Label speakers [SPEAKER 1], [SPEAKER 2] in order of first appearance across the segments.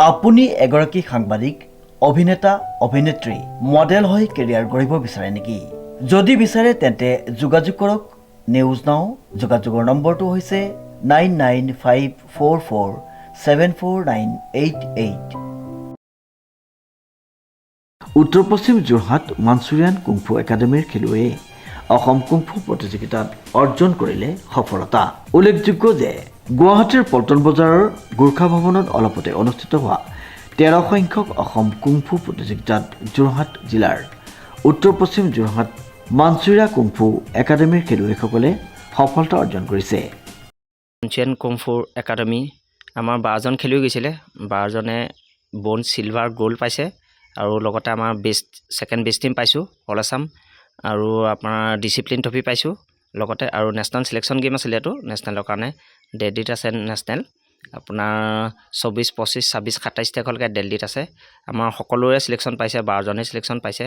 [SPEAKER 1] আপুনি এগৰাকী সাংবাদিক, অভিনেতা, অভিনেত্ৰী, মডেল হৈ কেৰিয়াৰ গঢ়িব বিচাৰে নেকি? যদি বিচাৰে তেন্তে যোগাযোগ কৰক নিউজ নাও। যোগাযোগৰ নম্বৰটো হৈছে 9954474988। উত্তৰ পশ্চিম যোৰহাট মাঞ্চুৰিয়ান কুংফু একাডেমীৰ খেলুৱৈয়ে অসম কুংফু প্ৰতিযোগিতাত অৰ্জন কৰিলে সফলতা। উল্লেখযোগ্য যে গুৱাহাটীৰ পল্টন বজাৰৰ গোৰ্খা ভৱনত অলপতে অনুষ্ঠিত হোৱা 13 সংখ্যক অসম কুংফু প্ৰতিযোগিতাত যোৰহাট জিলাৰ উত্তৰ পশ্চিম যোৰহাট মাঞ্চুৰিয়া কুংফু একাডেমীৰ খেলুৱৈসকলে সফলতা অৰ্জন কৰিছে।
[SPEAKER 2] মাঞ্চুৰিয়ান কুংফু একাডেমী আমাৰ 12জন খেলুৱৈ গৈছিলে। 12জনে ব্ৰঞ্জ, চিলভাৰ, গ'ল্ড পাইছে আৰু লগতে আমাৰ ছেকেণ্ড বেষ্ট টিম পাইছোঁ অল আছাম, আৰু আপোনাৰ ডিচিপ্লিন ট্ৰফি পাইছোঁ লগতে, আৰু নেশ্যনেল চিলেকশ্যন গেম আছিলে এইটো নেশ্যনেলৰ কাৰণে। দিল্লীত আছে নেশ্যনেল, আপোনাৰ 24, 25, 26, 27 তাৰিখলৈকে দিল্লীত আছে। আমাৰ সকলোৰে চিলেকশ্যন পাইছে, 12জনে চিলেকশ্যন পাইছে।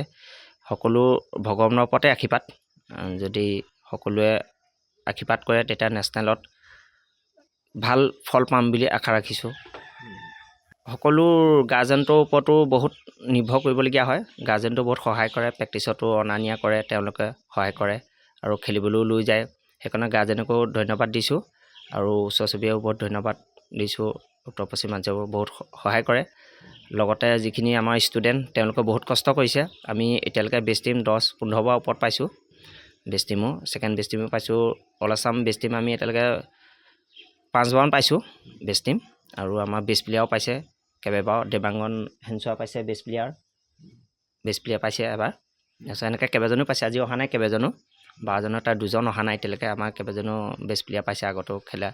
[SPEAKER 2] সকলো ভগৱানৰ ওপৰতে আশীৰ্বাদ, যদি সকলোৱে আশীৰ্বাদ কৰে তেতিয়া নেশ্যনেলত ভাল ফল পাম বুলি আশা ৰাখিছোঁ। সকলো গাৰ্জেণ্টৰ ওপৰতো বহুত নিৰ্ভৰ কৰিবলগীয়া হয়। গাৰ্জেণ্টো বহুত সহায় কৰে, প্ৰেক্টিছতো অনা নিয়া কৰে, তেওঁলোকে সহায় কৰে আৰু খেলিবলৈও লৈ যায়। সেইকাৰণে গাৰ্জেনকো ধন্যবাদ দিছোঁ আৰু ওচৰ চুবুৰীয়াও বহুত ধন্যবাদ দিছোঁ। উত্তৰ পশ্চিম অঞ্চলবোৰ বহুত সহায় কৰে। লগতে যিখিনি আমাৰ ষ্টুডেণ্ট তেওঁলোকে বহুত কষ্ট কৰিছে। আমি এতিয়ালৈকে বেষ্ট টিম 10-15 বাৰ ওপৰত পাইছোঁ। বেষ্ট টিমো, ছেকেণ্ড বেষ্ট টিমো পাইছোঁ। অল আছাম বেষ্ট টিম আমি এতিয়ালৈকে 5 বাৰমান পাইছোঁ বেষ্ট টিম, আৰু আমাৰ বেষ্ট প্লেয়াৰো পাইছে কেইবাবাৰো। দেৱাংগন হেনচোৱা পাইছে বেষ্ট প্লেয়াৰ পাইছে এবাৰ। তাৰপিছত এনেকৈ কেইবাজনো পাইছে, আজি অহা নাই কেইবাজনো। 12জনৰ তাৰ 2জন অহা নাই এতিয়ালৈকে। আমাৰ কেইবাজনো বেষ্ট প্লেয়াৰ পাইছে, আগতো খেলা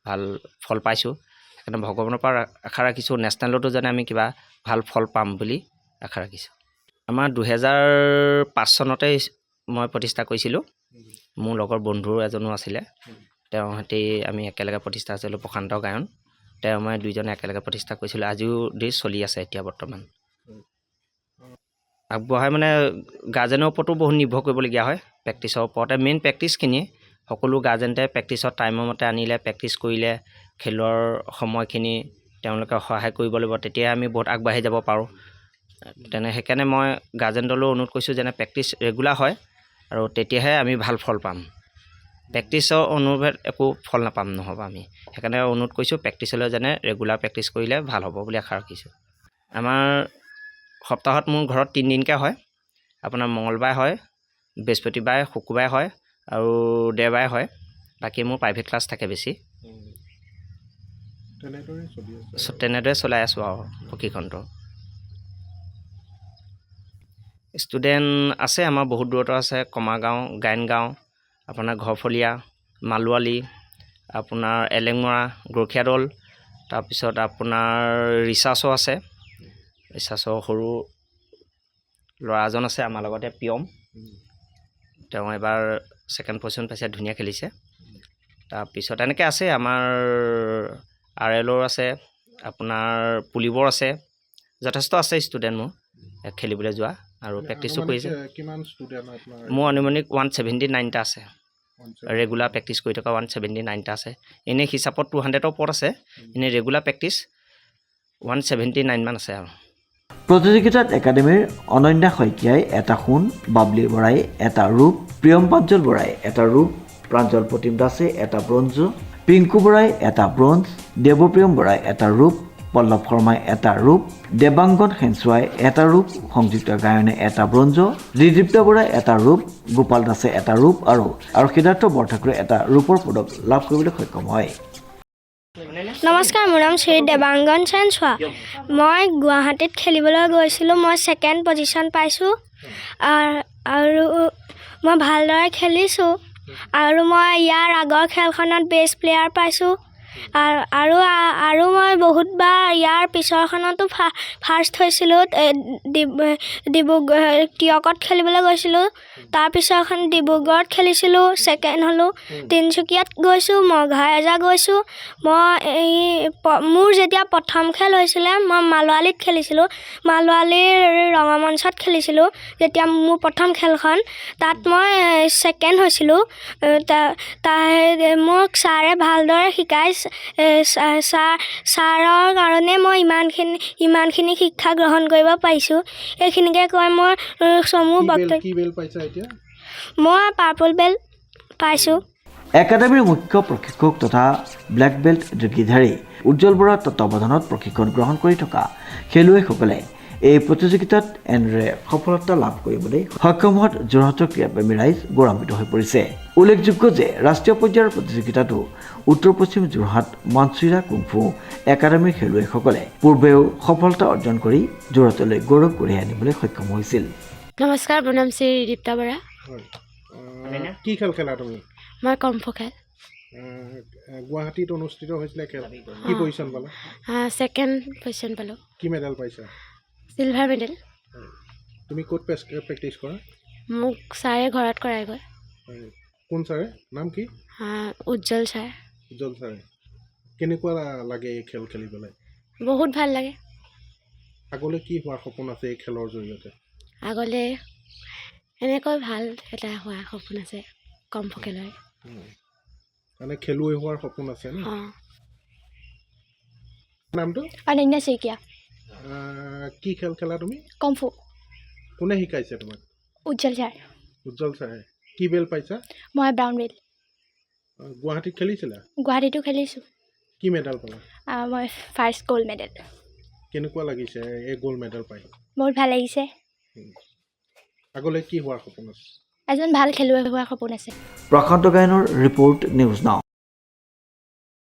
[SPEAKER 2] ভাল ফল পাইছোঁ। সেইকাৰণে ভগৱানৰ পৰা আশা ৰাখিছোঁ নেশ্যনেলতো যেনে আমি কিবা ভাল ফল পাম বুলি আশা ৰাখিছোঁ। আমাৰ 2005 চনতে মই প্ৰতিষ্ঠা কৰিছিলোঁ। মোৰ লগৰ বন্ধু এজনো আছিলে, তেওঁৰ সৈতে আমি একেলগে প্ৰতিষ্ঠা হৈছিলোঁ, প্ৰশান্ত গায়ন। তেওঁ মই 2জনে একেলগে প্ৰতিষ্ঠা কৰিছিলোঁ। আজিও দেশ চলি আছে এতিয়া বৰ্তমান। আগবঢ়াই মানে গাৰ্জেনৰ ওপৰতো বহুত নিৰ্ভৰ কৰিবলগীয়া হয়, প্ৰেক্টিছৰ ওপৰতে। মেইন প্ৰেক্টিছখিনিয়ে সকলো গাৰ্জেণ্টে প্ৰেক্টিছত টাইমৰ মতে আনিলে, প্ৰেক্টিছ কৰিলে, খেলৰ সময়খিনি তেওঁলোকে সহায় কৰিব লাগিব, তেতিয়াই আমি বহুত আগবাঢ়ি যাব পাৰোঁ। সেইকাৰণে মই গাৰ্জেণ্টলৈ অনুৰোধ কৰিছোঁ যেনে প্ৰেক্টিছ ৰেগুলাৰ হয়, আৰু তেতিয়াহে আমি ভাল ফল পাম। প্ৰেক্টিছৰ অনুভৱ একো ফল নাপাম নহ'ব আমি। সেইকাৰণে অনুৰোধ কৰিছোঁ প্ৰেক্টিছলৈ যেনে ৰেগুলাৰ প্ৰেক্টিছ কৰিলে ভাল হ'ব বুলি আশা ৰাখিছোঁ। আমাৰ সপ্তাহত মোৰ ঘৰত 3 দিনকৈ হয়। আপোনাৰ মঙলবাৰে হয়, বৃহস্পতিবাৰে, শুকুৰবাৰে হয় আৰু দেওবাৰে হয়। বাকী মোৰ প্ৰাইভেট ক্লাছ থাকে বেছি। তেনেদৰে চলাই আছোঁ আৰু প্ৰশিক্ষণটো। ষ্টুডেণ্ট আছে আমাৰ বহুত দূৰতো আছে, কমাৰগাঁও, গায়নগাঁও, আপোনাৰ ঘৰফলীয়া, মালোৱালি, আপোনাৰ এলেংমৰা, গৰখীয়াদল, তাৰপিছত আপোনাৰ ৰিচাৰ্চো আছে। ৰিচাৰ্চৰ সৰু ল'ৰা এজন আছে আমাৰ লগতে, প্ৰিয়ম। তেওঁ এবাৰ ছেকেণ্ড পজিশ্যন পাইছে, ধুনীয়া খেলিছে। তাৰপিছত এনেকৈ আছে আমাৰ RLৰ আছে, আপোনাৰ পুলিবৰ আছে, যথেষ্ট আছে ষ্টুডেণ্ট মোৰ খেলিবলৈ যোৱা আৰু প্ৰেক্টিছো কৰিছে। মোৰ আনুমানিক 179টা আছে। ৰেগুলাৰ প্ৰেক্টিছ কৰি থকা 179টা আছে। এনেই হিচাপত 200ৰ ওপৰত আছে, এনেই ৰেগুলাৰ প্ৰেক্টিছ 179 মান আছে আৰু।
[SPEAKER 1] প্ৰতিযোগিতাত একাডেমীৰ অনন্যা শইকীয়াই এটা সোণ, বাবলি বৰাই এটা ৰূপ, প্ৰিয়ম পাঞ্জল বৰাই এটা ৰূপ, প্ৰাঞ্জল প্ৰতিম দাসে এটা ব্ৰঞ্জ, পিংকু বৰাই এটা ব্ৰঞ্জ, দেৱপ্ৰিয়ম বৰাই এটা ৰূপ, পল্লৱ শৰ্মাই এটা ৰূপ, দেৱাংগন হেনচোৱাই এটা ৰূপ, সংযুক্ত গায়নে এটা ব্ৰঞ্জ, ৰিদীপ্তা বৰাই এটা ৰূপ, গোপাল দাসে এটা ৰূপ আৰু সিদ্ধাৰ্থ বৰঠাকুৰে এটা ৰূপৰ পদক লাভ কৰিবলৈ সক্ষম হয়।
[SPEAKER 3] নমস্কাৰ, মোৰ নাম শ্ৰী দেৱাংগন হেনচোৱা। মই গুৱাহাটীত খেলিবলৈ গৈছিলোঁ। মই ছেকেণ্ড পজিশ্যন পাইছোঁ আৰু মই ভালদৰে খেলিছোঁ, আৰু মই ইয়াৰ আগৰ খেলখনত বেষ্ট প্লেয়াৰ পাইছোঁ, আৰু মই বহুতবাৰ ইয়াৰ পিছৰখনতো ফাৰ্ষ্ট হৈছিলোঁ। টিয়কত খেলিবলৈ গৈছিলোঁ, তাৰপিছৰখন ডিব্ৰুগড়ত খেলিছিলোঁ, ছেকেণ্ড হ'লোঁ। তিনিচুকীয়াত গৈছোঁ, মঘাৰাজা গৈছোঁ। মোৰ যেতিয়া প্ৰথম খেল হৈছিলে মই মালোৱালিত খেলিছিলোঁ। মালোৱালিৰ ৰঙামঞ্চত খেলিছিলোঁ যেতিয়া মোৰ প্ৰথম খেলখন, তাত মই ছেকেণ্ড হৈছিলোঁ। মোক ছাৰে ভালদৰে শিকাইছে। ছাৰৰ কাৰণে মই ইমানখিনি শিক্ষা গ্ৰহণ কৰিব পাৰিছোঁ। এইখিনিকে কৈ মই চমু বক্তব্য
[SPEAKER 4] কি বেল পাইছা এতিয়া?
[SPEAKER 3] মই পাৰ্পল বেল্ট পাইছোঁ।
[SPEAKER 1] একাডেমীৰ মুখ্য প্ৰশিক্ষক তথা ব্লেক বেল্ট ডিগ্ৰীধাৰী উজ্জ্বল বৰাৰ তত্বাৱধানত প্ৰশিক্ষণ গ্ৰহণ কৰি থকা খেলুৱৈসকলে এই প্ৰতিযোগিতাত এনেদৰে সফলতা লাভ কৰিবলৈ সক্ষম হোৱাত যোৰহাটৰ ক্ৰীড়াপ্ৰেমী ৰাইজ গৌৰৱান্বিত হৈ পৰিছে। উল্লেখযোগ্য যে ৰাষ্ট্ৰীয় পৰ্যায়ৰ প্ৰতিযোগিতাতো উত্তৰ পশ্চিম যোৰহাট মানচুইৰা কুংফু একাডেমীৰ খেলুৱৈসকলে পূৰ্বেও সফলতা অৰ্জন কৰি যোৰহাটলৈ গৌৰৱ কঢ়িয়াই আনিবলৈ সক্ষম হৈছিল।
[SPEAKER 5] নমস্কাৰ, মোৰ নাম শ্ৰী দীপ্তা বৰা।
[SPEAKER 4] হয়। কি খেল খেলা তুমি?
[SPEAKER 5] মই কম্ফু খেল
[SPEAKER 4] গুৱাহাটীত অনুষ্ঠিত হৈছিলে খেল, কি পজিশ্যন পালা?
[SPEAKER 5] ছেকেণ্ড পজিশ্যন পালোঁ।
[SPEAKER 4] কি মেডেল পাইছা?
[SPEAKER 5] Silver medal.
[SPEAKER 4] তুমি ক'ত প্ৰেক্টিছ কৰা?
[SPEAKER 5] মোক ছাৰে ঘৰত কৰাইগৈ।
[SPEAKER 4] কোন ছাৰে? নাম কি?
[SPEAKER 5] উজ্জ্বল ছাৰ।
[SPEAKER 4] উজ্জ্বল ছাৰে। কেনেকুৱা লাগে এই খেল খেলি পেলাই?
[SPEAKER 5] বহুত ভাল লাগে।
[SPEAKER 4] আগলৈ কি হোৱাৰ সপোন আছে এই খেলৰ জৰিয়তে?
[SPEAKER 5] আগলৈ এনেকৈ ভাল এটা হোৱাৰ সপোন আছে কম্ফু খেলৰ।
[SPEAKER 4] মানে খেলুৱৈ হোৱাৰ সপোন আছে ন?
[SPEAKER 5] অঁ।
[SPEAKER 4] নামটো?
[SPEAKER 3] অনন্যা শইকীয়া।
[SPEAKER 4] কি খেল খেলা তুমি?
[SPEAKER 3] কম্ফু।
[SPEAKER 4] কোনে শিকাইছে তোমাক?
[SPEAKER 3] উজ্জ্বল ছাৰ।
[SPEAKER 4] উজ্জ্বল ছাৰে। কি বেল পাইছা?
[SPEAKER 3] মই ব্ৰাউন বেল্ট।
[SPEAKER 4] গুৱাহাটীত খেলিছিলা?
[SPEAKER 3] গুৱাহাটীতো খেলিছোঁ।
[SPEAKER 4] কি মেডেল পালা?
[SPEAKER 3] মই ফাৰ্ষ্ট গ'ল্ড মেডেল।
[SPEAKER 4] কেনেকুৱা লাগিছে এই গ'ল্ড মেডেল পাই?
[SPEAKER 3] বহুত ভাল লাগিছে।
[SPEAKER 4] আগলৈ কি হোৱাৰ সপোন আছে?
[SPEAKER 3] এজন ভাল খেলুৱৈ হোৱাৰ সপোন আছে।
[SPEAKER 1] প্ৰশান্ত গায়নৰ ৰিপৰ্ট, নিউজ নাও।